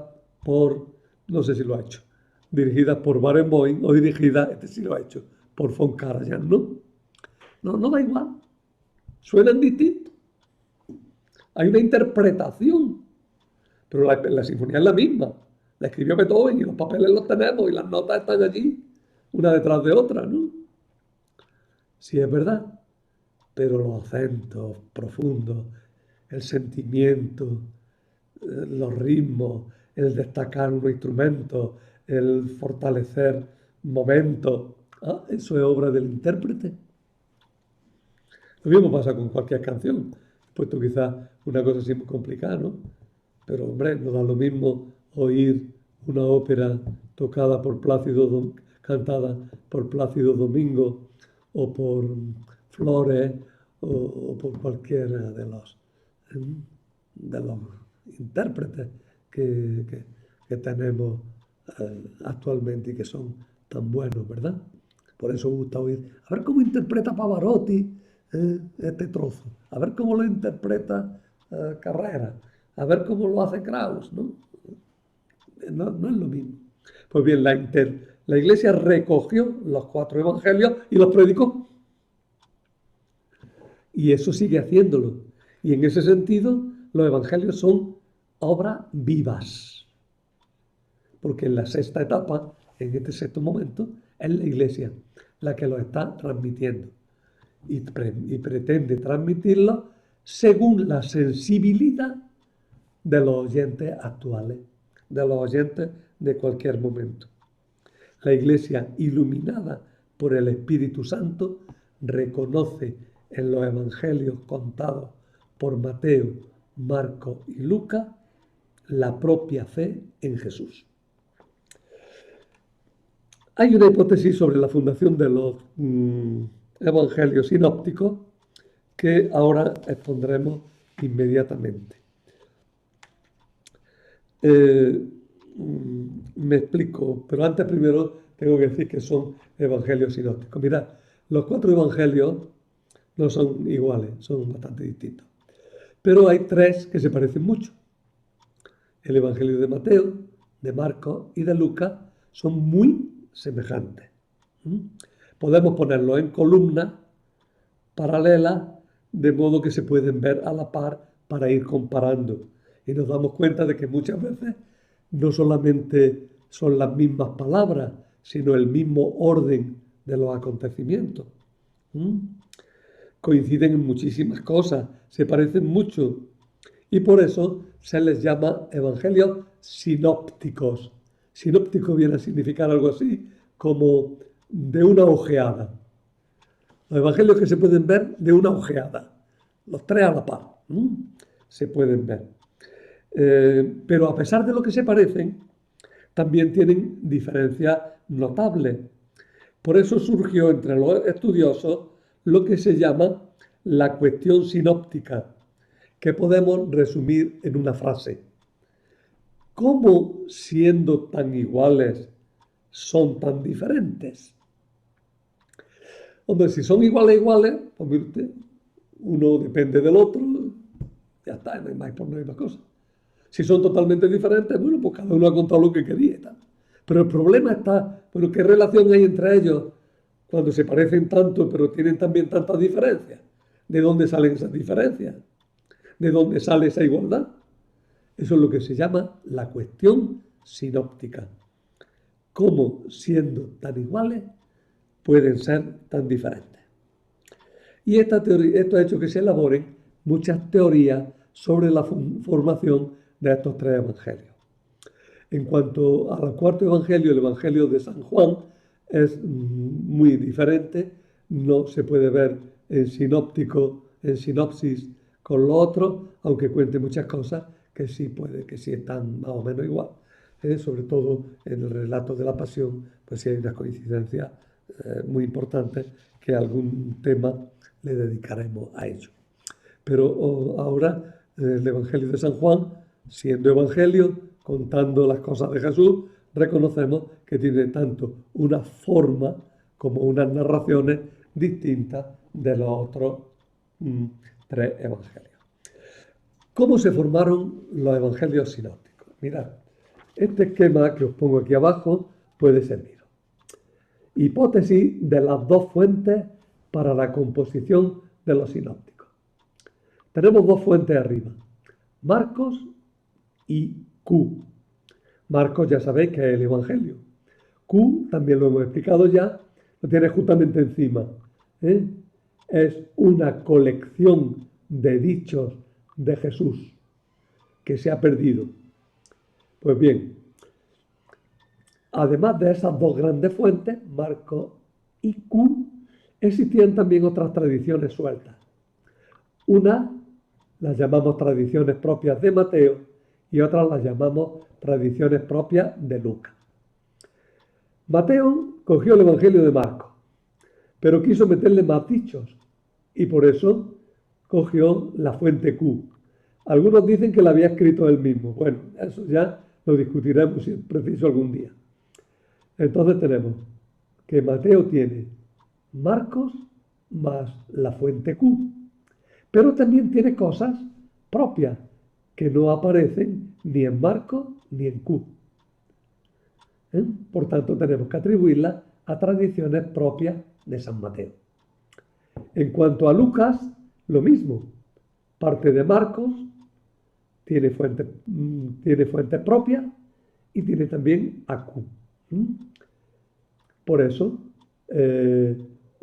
por, no sé si lo ha hecho, dirigidas por Barenboim o dirigidas, este sí lo ha hecho, por von Karajan, ¿no? No da igual. Suenan distintos. Hay una interpretación, pero la sinfonía es la misma. La escribió Beethoven y los papeles los tenemos y las notas están allí, una detrás de otra, ¿no? Sí, es verdad, pero los acentos profundos, el sentimiento, los ritmos, el destacar un instrumento, el fortalecer momentos, eso es obra del intérprete. Lo mismo pasa con cualquier canción, puesto quizás una cosa así muy complicada, ¿no? Pero hombre, no da lo mismo oír una ópera tocada por cantada por Plácido Domingo o por Flores o por cualquiera de los intérpretes que tenemos actualmente y que son tan buenos, ¿verdad? Por eso me gusta oír. A ver cómo interpreta Pavarotti este trozo, a ver cómo lo interpreta Carrera, a ver cómo lo hace Krauss, ¿no? No es lo mismo. Pues bien, la Iglesia recogió los 4 evangelios y los predicó. Y eso sigue haciéndolo. Y en ese sentido, los evangelios son obras vivas. Porque en la sexta etapa, en este sexto momento, es la Iglesia la que lo está transmitiendo. Y pretende transmitirlo según la sensibilidad de los oyentes actuales, de los oyentes de cualquier momento. La Iglesia, iluminada por el Espíritu Santo, reconoce en los evangelios contados por Mateo, Marcos y Lucas la propia fe en Jesús. Hay una hipótesis sobre la fundación de los evangelios sinópticos que ahora expondremos inmediatamente. Me explico, pero antes primero tengo que decir que son evangelios sinópticos. Mirad, los 4 evangelios no son iguales, son bastante distintos. Pero hay 3 que se parecen mucho. El evangelio de Mateo, de Marcos y de Lucas son muy semejantes. Podemos ponerlos en columnas paralelas, de modo que se pueden ver a la par para ir comparando. Y nos damos cuenta de que muchas veces no solamente son las mismas palabras, sino el mismo orden de los acontecimientos. Coinciden en muchísimas cosas, se parecen mucho, y por eso se les llama evangelios sinópticos. Sinóptico viene a significar algo así como de una ojeada. Los evangelios que se pueden ver de una ojeada, los 3 a la par, se pueden ver. Pero a pesar de lo que se parecen, también tienen diferencias notables. Por eso surgió entre los estudiosos lo que se llama la cuestión sinóptica, que podemos resumir en una frase. ¿Cómo, siendo tan iguales, son tan diferentes? Hombre, si son iguales, pues mire usted, uno depende del otro, ya está, no hay más cosas. Si son totalmente diferentes, bueno, pues cada uno ha contado lo que quería y tal. Pero el problema está, bueno, ¿qué relación hay entre ellos cuando se parecen tanto, pero tienen también tantas diferencias? ¿De dónde salen esas diferencias? ¿De dónde sale esa igualdad? Eso es lo que se llama la cuestión sinóptica. ¿Cómo, siendo tan iguales, pueden ser tan diferentes? Y esto ha hecho que se elaboren muchas teorías sobre la formación de estos 3 evangelios. En cuanto al 4.º evangelio, el evangelio de San Juan es muy diferente, no se puede ver en sinopsis con lo otro, aunque cuente muchas cosas que sí están más o menos igual. Sobre todo en el relato de la pasión, pues sí hay unas coincidencias muy importantes que algún tema le dedicaremos a ello. Pero ahora el evangelio de San Juan, siendo evangelio, contando las cosas de Jesús, reconocemos que tiene tanto una forma como unas narraciones distintas de los otros 3 evangelios. ¿Cómo se formaron los evangelios sinópticos? Mirad, este esquema que os pongo aquí abajo puede servir. Hipótesis de las 2 fuentes para la composición de los sinópticos. Tenemos 2 fuentes arriba, Marcos y Q. Marcos ya sabéis que es el Evangelio. Q, también lo hemos explicado ya, lo tiene justamente encima. Es una colección de dichos de Jesús que se ha perdido. Pues bien, además de esas 2 grandes fuentes, Marcos y Q, existían también otras tradiciones sueltas. Una las llamamos tradiciones propias de Mateo y otras las llamamos tradiciones propias de Lucas. Mateo cogió el Evangelio de Marcos, pero quiso meterle más dichos y por eso cogió la fuente Q. Algunos dicen que la había escrito él mismo. Bueno, eso ya lo discutiremos si es preciso algún día. Entonces tenemos que Mateo tiene Marcos más la fuente Q. Pero también tiene cosas propias que no aparecen ni en Marcos ni en Q. Por tanto, tenemos que atribuirlas a tradiciones propias de San Mateo. En cuanto a Lucas, lo mismo. Parte de Marcos, tiene fuentes propias y tiene también a Q. Por eso,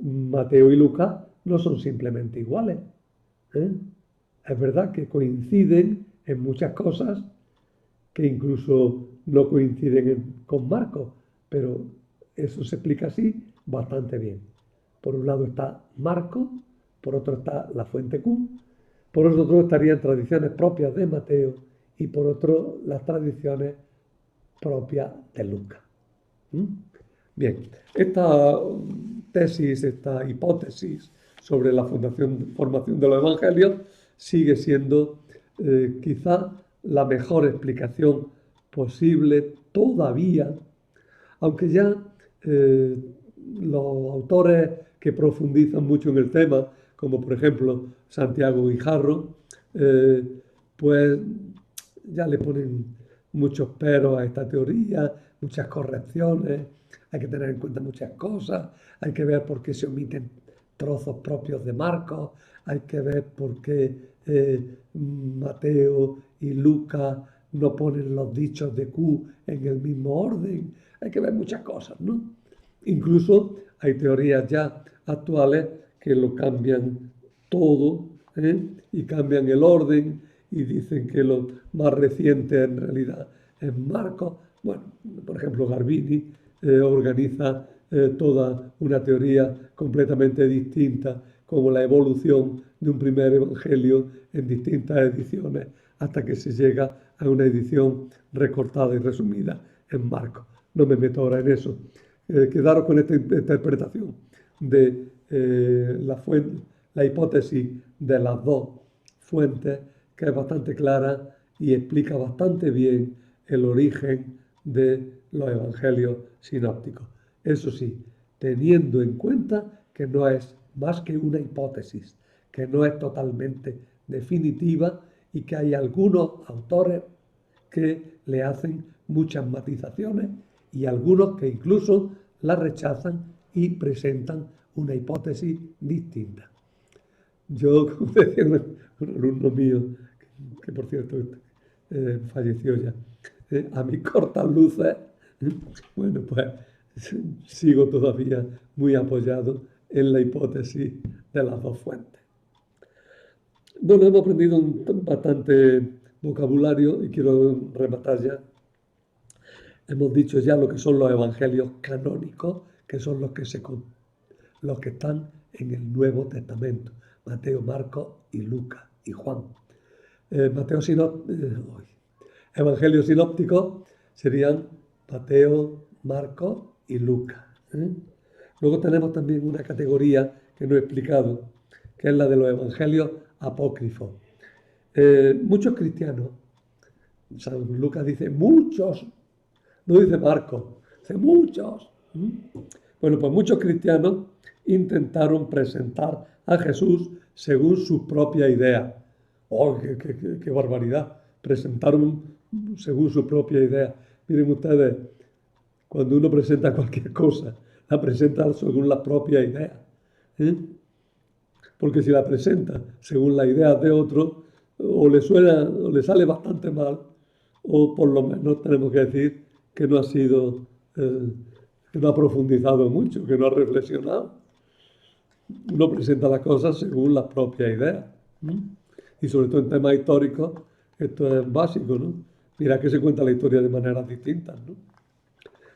Mateo y Lucas no son simplemente iguales. Es verdad que coinciden en muchas cosas que incluso no coinciden con Marcos, pero eso se explica así bastante bien. Por un lado está Marcos, por otro está la fuente Q, por otro estarían tradiciones propias de Mateo y por otro las tradiciones propias de Lucas. Bien, esta tesis, esta hipótesis sobre la formación de los evangelios sigue siendo quizá la mejor explicación posible todavía, aunque ya los autores que profundizan mucho en el tema, como por ejemplo Santiago Guijarro, pues ya le ponen muchos peros a esta teoría, muchas correcciones, hay que tener en cuenta muchas cosas, hay que ver por qué se omiten trozos propios de Marcos, hay que ver por qué Mateo y Lucas no ponen los dichos de Q en el mismo orden, hay que ver muchas cosas, ¿no? Incluso hay teorías ya actuales que lo cambian todo, y cambian el orden y dicen que lo más reciente en realidad es Marcos. Bueno, por ejemplo, Garbini organiza toda una teoría completamente distinta, como la evolución de un primer evangelio en distintas ediciones, hasta que se llega a una edición recortada y resumida en Marcos. No me meto ahora en eso. Quedaros con esta interpretación de la hipótesis de las dos fuentes, que es bastante clara y explica bastante bien el origen de los evangelios sinópticos. Eso sí, teniendo en cuenta que no es más que una hipótesis, que no es totalmente definitiva y que hay algunos autores que le hacen muchas matizaciones y algunos que incluso la rechazan y presentan una hipótesis distinta. Yo, como decía un alumno mío, que por cierto falleció ya, a mis cortas luces, bueno, pues sigo todavía muy apoyado en la hipótesis de las dos fuentes. Bueno, hemos aprendido bastante vocabulario y quiero rematar ya. Hemos dicho ya lo que son los evangelios canónicos, que son los que están en el Nuevo Testamento. Mateo, Marcos y Lucas y Juan. Evangelios sinópticos serían Mateo, Marcos y Lucas. Luego tenemos también una categoría que no he explicado, que es la de los evangelios apócrifos. Muchos cristianos, San Lucas dice muchos, no dice Marcos, dice muchos. Bueno, pues muchos cristianos intentaron presentar a Jesús según su propia idea. ¡Oh, qué barbaridad! Presentaron según su propia idea. Miren ustedes, cuando uno presenta cualquier cosa, la presenta según la propia idea. Porque si la presenta según la idea de otro, o le suena, o le sale bastante mal, o por lo menos tenemos que decir que no ha sido, que no ha profundizado mucho, que no ha reflexionado. Uno presenta las cosas según la propia idea. Y sobre todo en temas históricos, esto es básico, ¿no? Mira que se cuenta la historia de maneras distintas, ¿no?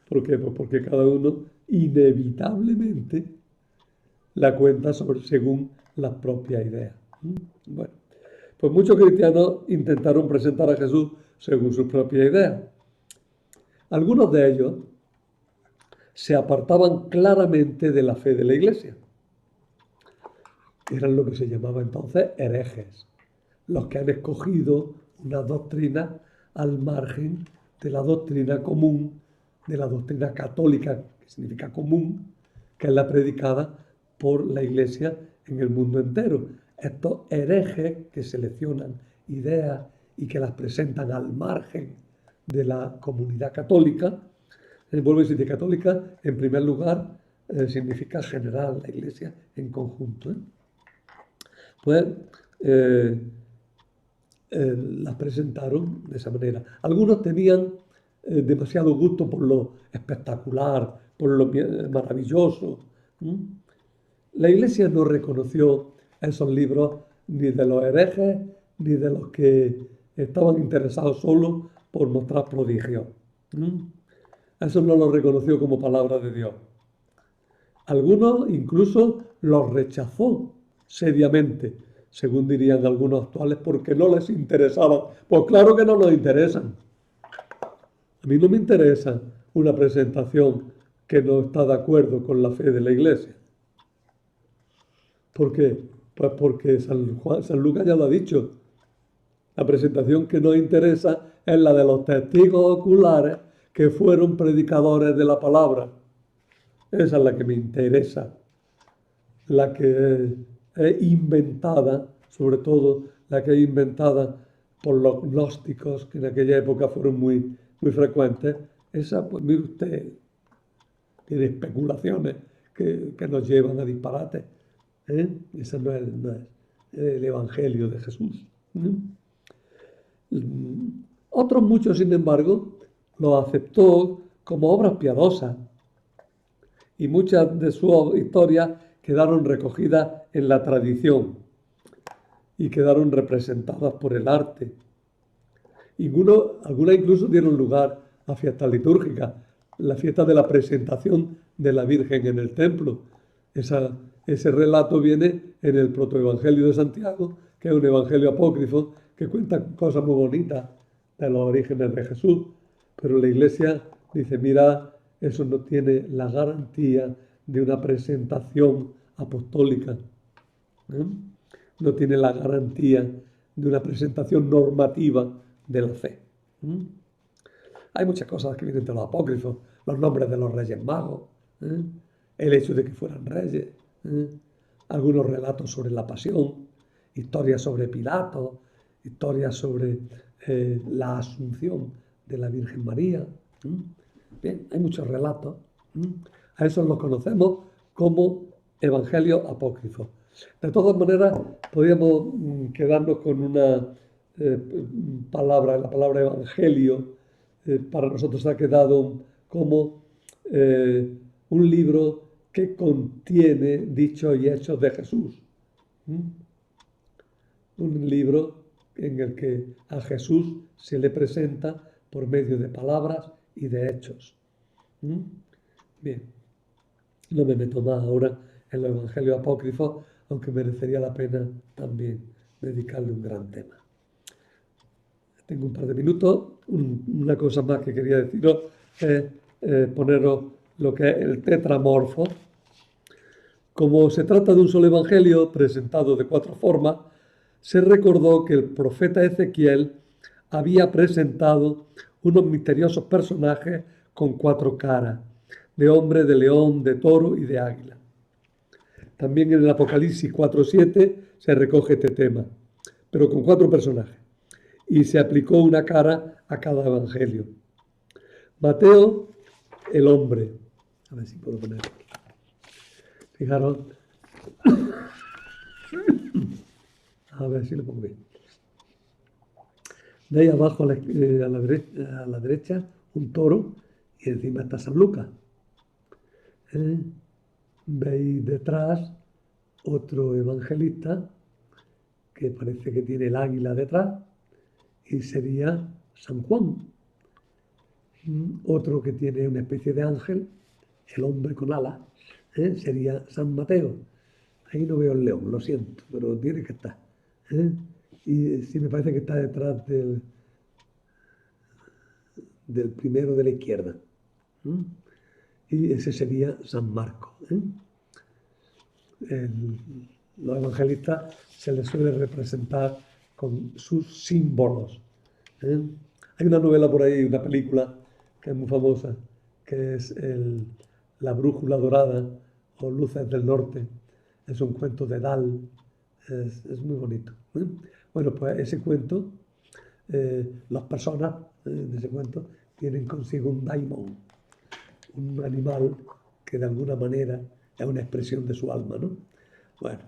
¿Por qué? Pues porque cada uno inevitablemente la cuenta según las propias ideas. Bueno, pues muchos cristianos intentaron presentar a Jesús según sus propias ideas. Algunos de ellos se apartaban claramente de la fe de la Iglesia. Eran lo que se llamaba entonces herejes, los que han escogido una doctrina al margen de la doctrina común, de la doctrina católica, que significa común, que es la predicada por la Iglesia en el mundo entero. Estos herejes que seleccionan ideas y que las presentan al margen de la comunidad católica. Vuelvo a decir, de católica, en primer lugar, significa general, la Iglesia en conjunto. Pues las presentaron de esa manera. Algunos tenían demasiado gusto por lo espectacular, por lo maravilloso. La Iglesia no reconoció esos libros ni de los herejes ni de los que estaban interesados solo por mostrar prodigios. Eso no lo reconoció como palabra de Dios. Algunos incluso los rechazó seriamente, según dirían algunos actuales, porque no les interesaban. Pues claro que no nos interesan. A mí no me interesa una presentación que no está de acuerdo con la fe de la Iglesia. ¿Por qué? Pues porque San Lucas ya lo ha dicho. La presentación que nos interesa es la de los testigos oculares que fueron predicadores de la palabra. Esa es la que me interesa. La que es inventada, sobre todo la que es inventada por los gnósticos, que en aquella época fueron muy frecuentes. Esa, pues mire usted, tiene especulaciones que nos llevan a disparates. Esa no es el Evangelio de Jesús. Otros muchos, sin embargo, lo aceptó como obras piadosas y muchas de sus historias quedaron recogidas en la tradición y quedaron representadas por el arte. Algunas incluso dieron lugar a fiestas litúrgicas, la fiesta de la presentación de la Virgen en el templo. Ese relato viene en el protoevangelio de Santiago, que es un evangelio apócrifo que cuenta cosas muy bonitas de los orígenes de Jesús, pero la Iglesia dice, mira, eso no tiene la garantía de una presentación apostólica. No tiene la garantía de una presentación normativa de la fe. Hay muchas cosas que vienen de los apócrifos, los nombres de los reyes magos, el hecho de que fueran reyes, algunos relatos sobre la pasión, historias sobre Pilato, historias sobre la Asunción de la Virgen María. Bien, hay muchos relatos. A esos los conocemos como evangelios apócrifos. De todas maneras, podríamos quedarnos con una palabra, la palabra evangelio, para nosotros ha quedado como un libro que contiene dichos y hechos de Jesús. Un libro en el que a Jesús se le presenta por medio de palabras y de hechos. Bien, no me meto más ahora en los evangelios apócrifos, aunque merecería la pena también dedicarle un gran tema. Tengo un par de minutos. Una cosa más que quería deciros es poneros lo que es el tetramorfo. Como se trata de un solo evangelio presentado de 4 formas, se recordó que el profeta Ezequiel había presentado unos misteriosos personajes con 4 caras, de hombre, de león, de toro y de águila. También en el Apocalipsis 4:7 se recoge este tema, pero con 4 personajes, y se aplicó una cara a cada evangelio. Mateo, el hombre. A ver si puedo ponerlo. Fijaros. A ver si lo pongo bien. De ahí abajo a la derecha un toro y encima está San Lucas. Veis detrás otro evangelista que parece que tiene el águila detrás y sería San Juan. Otro que tiene una especie de ángel, el hombre con alas, sería San Mateo. Ahí no veo el león, lo siento, pero tiene que estar. Y sí me parece que está detrás del primero de la izquierda. Y ese sería San Marcos. Los evangelistas se les suele representar con sus símbolos. Hay una novela por ahí, una película que es muy famosa, que es La brújula dorada o Luces del Norte, es un cuento de Dahl, es muy bonito. Bueno, pues ese cuento, las personas de ese cuento tienen consigo un daimon, un animal que de alguna manera es una expresión de su alma, ¿no? Bueno,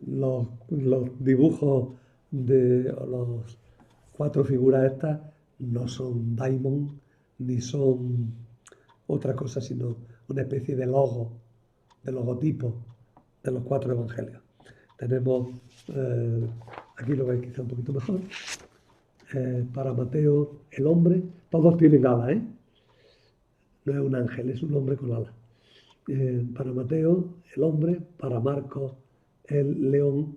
los dibujos de las 4 figuras estas no son daimon ni son otra cosa sino una especie de logo, de logotipo de los 4 evangelios. Tenemos, aquí lo veis quizá un poquito mejor, para Mateo el hombre, todos tienen alas, ¿eh? No es un ángel, es un hombre con alas. Para Mateo el hombre, para Marcos el león,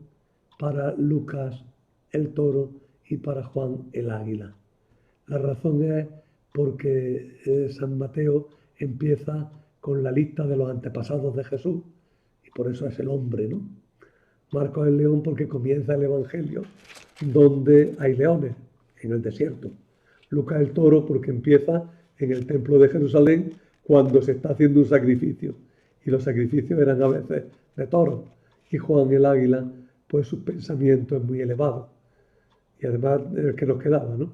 para Lucas el toro y para Juan el águila. La razón es porque San Mateo empieza con la lista de los antepasados de Jesús y por eso es el hombre, ¿no? Marcos el león porque comienza el Evangelio donde hay leones, en el desierto. Lucas el toro porque empieza en el templo de Jerusalén cuando se está haciendo un sacrificio. Y los sacrificios eran a veces de toros. Y Juan el águila, pues su pensamiento es muy elevado. Y además el que nos quedaba, ¿no?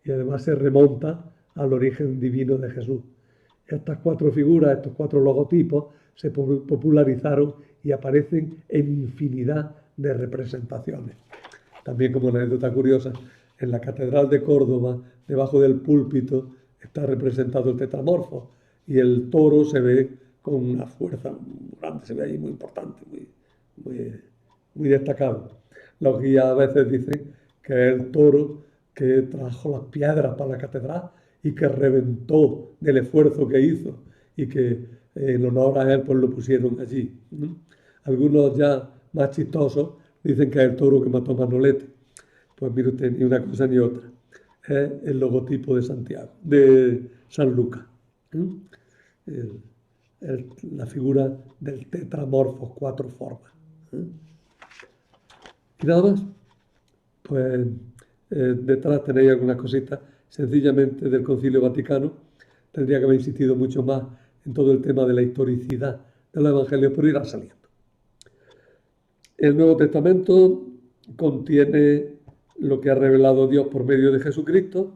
Y además se remonta al origen divino de Jesús. Estas 4 figuras, estos 4 logotipos, se popularizaron y aparecen en infinidad de representaciones. También como anécdota curiosa, en la Catedral de Córdoba, debajo del púlpito, está representado el tetramorfo y el toro se ve con una fuerza muy grande, se ve ahí muy importante, muy destacado. Los guías a veces dicen que es el toro que trajo las piedras para la catedral y que reventó del esfuerzo que hizo y que en honor a él pues lo pusieron allí, ¿no? Algunos ya más chistosos dicen que es el toro que mató a Manolete. Pues mire usted, ni una cosa ni otra. Es el logotipo de Santiago, de San Lucas. La figura del tetramorfo, 4 formas. Y nada más. Pues detrás tenéis algunas cositas sencillamente del Concilio Vaticano. Tendría que haber insistido mucho más en todo el tema de la historicidad de los evangelios, pero irá saliendo. El Nuevo Testamento contiene lo que ha revelado Dios por medio de Jesucristo.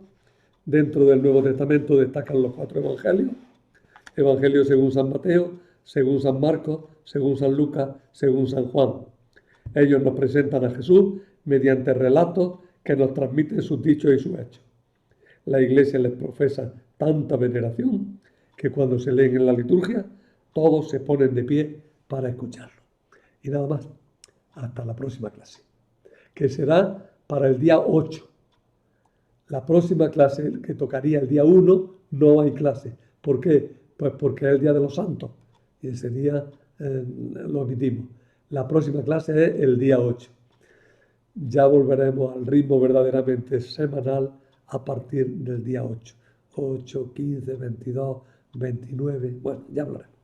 Dentro del Nuevo Testamento destacan los 4 evangelios. Evangelio según San Mateo, según San Marcos, según San Lucas, según San Juan. Ellos nos presentan a Jesús mediante relatos que nos transmiten sus dichos y sus hechos. La Iglesia les profesa tanta veneración que cuando se leen en la liturgia, todos se ponen de pie para escucharlo. Y nada más. Hasta la próxima clase, que será para el día 8. La próxima clase que tocaría el día 1 no hay clase. ¿Por qué? Pues porque es el Día de los Santos y ese día lo omitimos. La próxima clase es el día 8. Ya volveremos al ritmo verdaderamente semanal a partir del día 8. 8, 15, 22, 29, bueno, ya hablaremos.